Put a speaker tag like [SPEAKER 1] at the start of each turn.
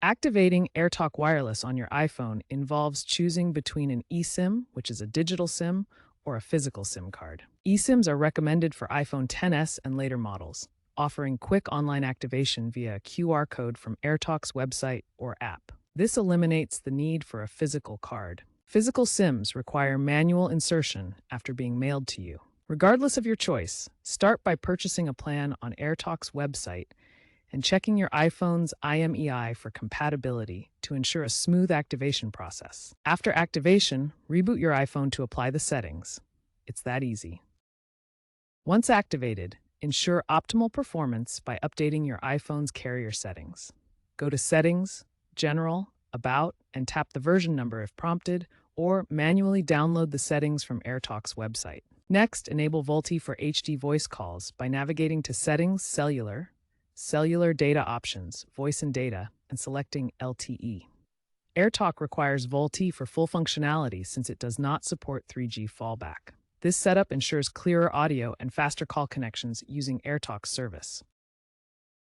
[SPEAKER 1] Activating AirTalk Wireless on your iPhone involves choosing between an eSIM, which is a digital SIM, or a physical SIM card. eSIMs are recommended for iPhone XS and later models, offering quick online activation via a QR code from AirTalk's website or app. This eliminates the need for a physical card. Physical SIMs require manual insertion after being mailed to you. Regardless of your choice, start by purchasing a plan on AirTalk's website and checking your iPhone's IMEI for compatibility to ensure a smooth activation process. After activation, reboot your iPhone to apply the settings. It's that easy. Once activated, ensure optimal performance by updating your iPhone's carrier settings. Go to Settings, General, About, and tap the version number if prompted, or manually download the settings from AirTalk's website. Next, enable VoLTE for HD voice calls by navigating to Settings, Cellular Data Options, Voice and Data, and selecting LTE. AirTalk requires VoLTE for full functionality since it does not support 3G fallback. This setup ensures clearer audio and faster call connections using AirTalk's service.